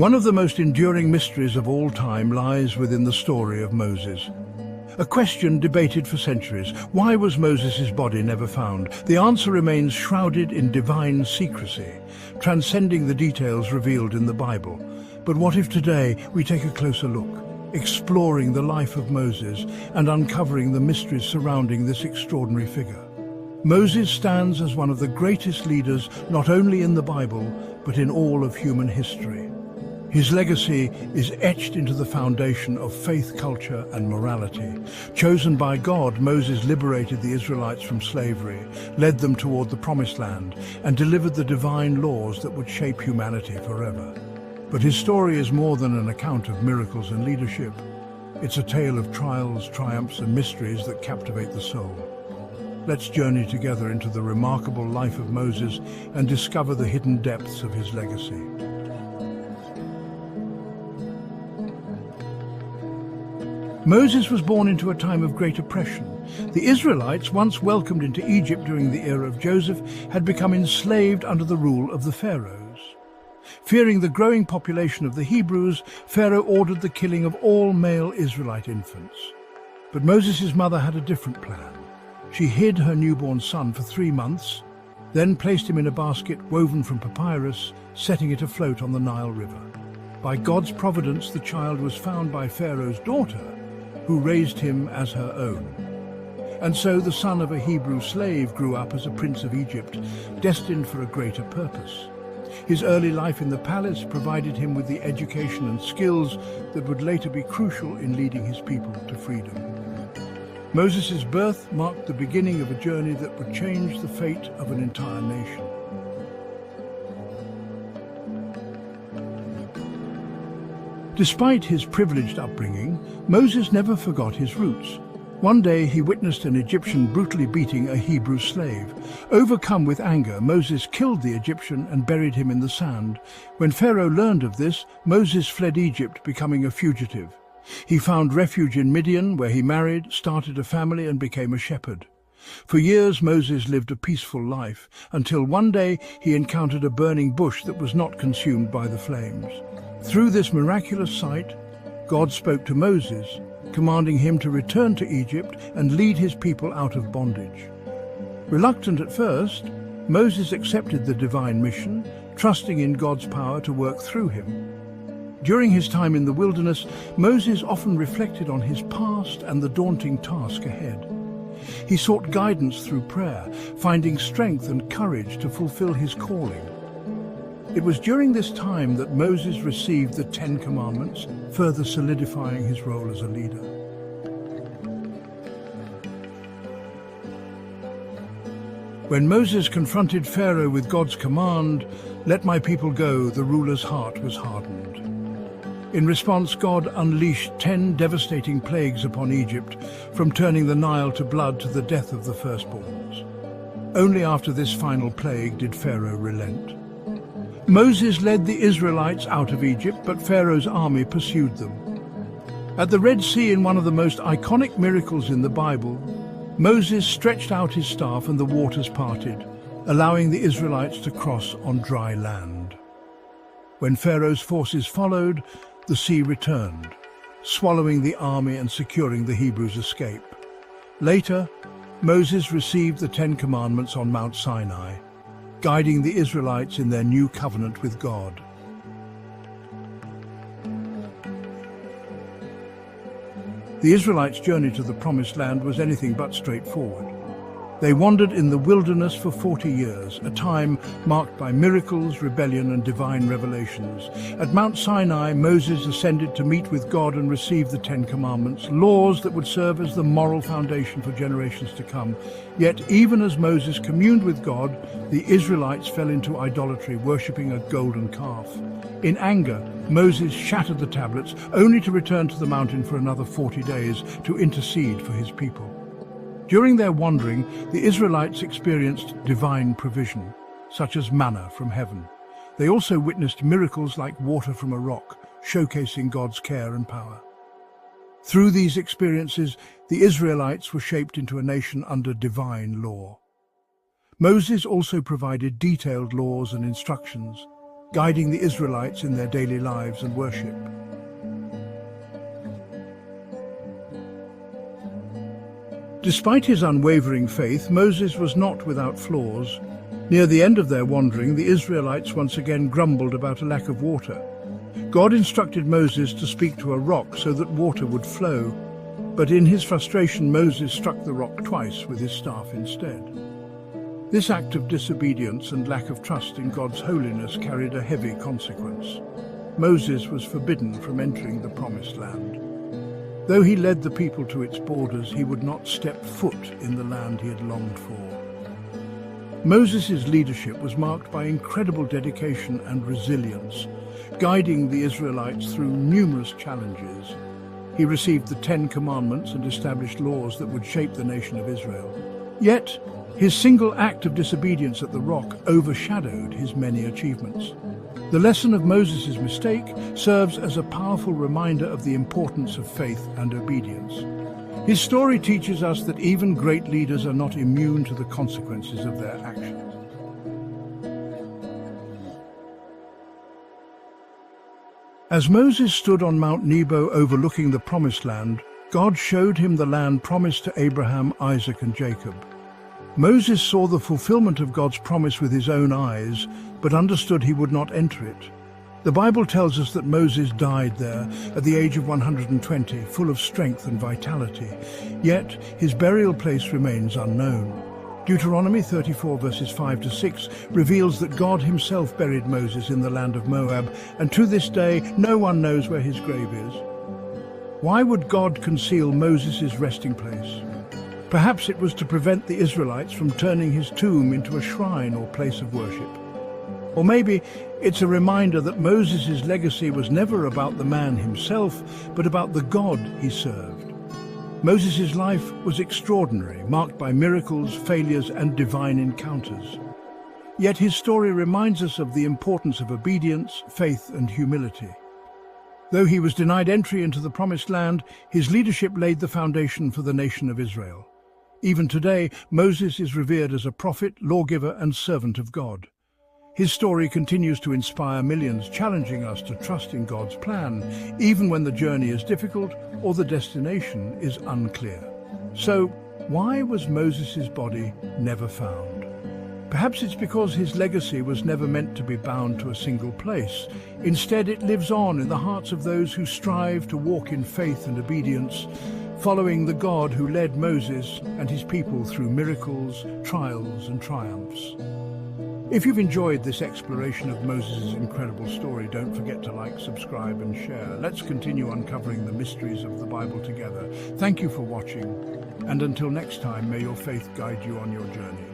One of the most enduring mysteries of all time lies within the story of Moses. A question debated for centuries. Why was Moses' body never found? The answer remains shrouded in divine secrecy, transcending the details revealed in the Bible. But what if today we take a closer look, exploring the life of Moses and uncovering the mysteries surrounding this extraordinary figure? Moses stands as one of the greatest leaders not only in the Bible, but in all of human history. His legacy is etched into the foundation of faith, culture, and morality. Chosen by God, Moses liberated the Israelites from slavery, led them toward the Promised Land, and delivered the divine laws that would shape humanity forever. But his story is more than an account of miracles and leadership. It's a tale of trials, triumphs, and mysteries that captivate the soul. Let's journey together into the remarkable life of Moses and discover the hidden depths of his legacy. Moses was born into a time of great oppression. The Israelites, once welcomed into Egypt during the era of Joseph, had become enslaved under the rule of the pharaohs. Fearing the growing population of the Hebrews, Pharaoh ordered the killing of all male Israelite infants. But Moses' mother had a different plan. She hid her newborn son for 3 months, then placed him in a basket woven from papyrus, setting it afloat on the Nile River. By God's providence, the child was found by Pharaoh's daughter, who raised him as her own. And so the son of a Hebrew slave grew up as a prince of Egypt, destined for a greater purpose. His early life in the palace provided him with the education and skills that would later be crucial in leading his people to freedom. Moses' birth marked the beginning of a journey that would change the fate of an entire nation. Despite his privileged upbringing, Moses never forgot his roots. One day he witnessed an Egyptian brutally beating a Hebrew slave. Overcome with anger, Moses killed the Egyptian and buried him in the sand. When Pharaoh learned of this, Moses fled Egypt, becoming a fugitive. He found refuge in Midian, where he married, started a family, and became a shepherd. For years Moses lived a peaceful life, until one day he encountered a burning bush that was not consumed by the flames. Through this miraculous sight, God spoke to Moses, commanding him to return to Egypt and lead his people out of bondage. Reluctant at first, Moses accepted the divine mission, trusting in God's power to work through him. During his time in the wilderness, Moses often reflected on his past and the daunting task ahead. He sought guidance through prayer, finding strength and courage to fulfill his calling. It was during this time that Moses received the 10 Commandments, further solidifying his role as a leader. When Moses confronted Pharaoh with God's command, "Let my people go," the ruler's heart was hardened. In response, God unleashed 10 devastating plagues upon Egypt, from turning the Nile to blood to the death of the firstborns. Only after this final plague did Pharaoh relent. Moses led the Israelites out of Egypt, but Pharaoh's army pursued them. At the Red Sea, in one of the most iconic miracles in the Bible, Moses stretched out his staff and the waters parted, allowing the Israelites to cross on dry land. When Pharaoh's forces followed, the sea returned, swallowing the army and securing the Hebrews' escape. Later, Moses received the 10 Commandments on Mount Sinai, guiding the Israelites in their new covenant with God. The Israelites' journey to the Promised Land was anything but straightforward. They wandered in the wilderness for 40 years, a time marked by miracles, rebellion, and divine revelations. At Mount Sinai, Moses ascended to meet with God and receive the 10 Commandments, laws that would serve as the moral foundation for generations to come. Yet, even as Moses communed with God, the Israelites fell into idolatry, worshipping a golden calf. In anger, Moses shattered the tablets, only to return to the mountain for another 40 days to intercede for his people. During their wandering, the Israelites experienced divine provision, such as manna from heaven. They also witnessed miracles like water from a rock, showcasing God's care and power. Through these experiences, the Israelites were shaped into a nation under divine law. Moses also provided detailed laws and instructions, guiding the Israelites in their daily lives and worship. Despite his unwavering faith, Moses was not without flaws. Near the end of their wandering, the Israelites once again grumbled about a lack of water. God instructed Moses to speak to a rock so that water would flow, but in his frustration, Moses struck the rock twice with his staff instead. This act of disobedience and lack of trust in God's holiness carried a heavy consequence. Moses was forbidden from entering the Promised Land. Though he led the people to its borders, he would not step foot in the land he had longed for. Moses' leadership was marked by incredible dedication and resilience, guiding the Israelites through numerous challenges. He received the 10 Commandments and established laws that would shape the nation of Israel. Yet, his single act of disobedience at the rock overshadowed his many achievements. The lesson of Moses' mistake serves as a powerful reminder of the importance of faith and obedience. His story teaches us that even great leaders are not immune to the consequences of their actions. As Moses stood on Mount Nebo overlooking the Promised Land, God showed him the land promised to Abraham, Isaac, and Jacob. Moses saw the fulfillment of God's promise with his own eyes, but understood he would not enter it. The Bible tells us that Moses died there at the age of 120, full of strength and vitality. Yet his burial place remains unknown. Deuteronomy 34 verses 5 to 6 reveals that God himself buried Moses in the land of Moab, and to this day no one knows where his grave is. Why would God conceal Moses' resting place? Perhaps it was to prevent the Israelites from turning his tomb into a shrine or place of worship. Or maybe it's a reminder that Moses' legacy was never about the man himself, but about the God he served. Moses' life was extraordinary, marked by miracles, failures, and divine encounters. Yet his story reminds us of the importance of obedience, faith, and humility. Though he was denied entry into the Promised Land, his leadership laid the foundation for the nation of Israel. Even today, Moses is revered as a prophet, lawgiver, and servant of God. His story continues to inspire millions, challenging us to trust in God's plan, even when the journey is difficult or the destination is unclear. So, why was Moses' body never found? Perhaps it's because his legacy was never meant to be bound to a single place. Instead, it lives on in the hearts of those who strive to walk in faith and obedience, following the God who led Moses and his people through miracles, trials, and triumphs. If you've enjoyed this exploration of Moses' incredible story, don't forget to like, subscribe, and share. Let's continue uncovering the mysteries of the Bible together. Thank you for watching, and until next time, may your faith guide you on your journey.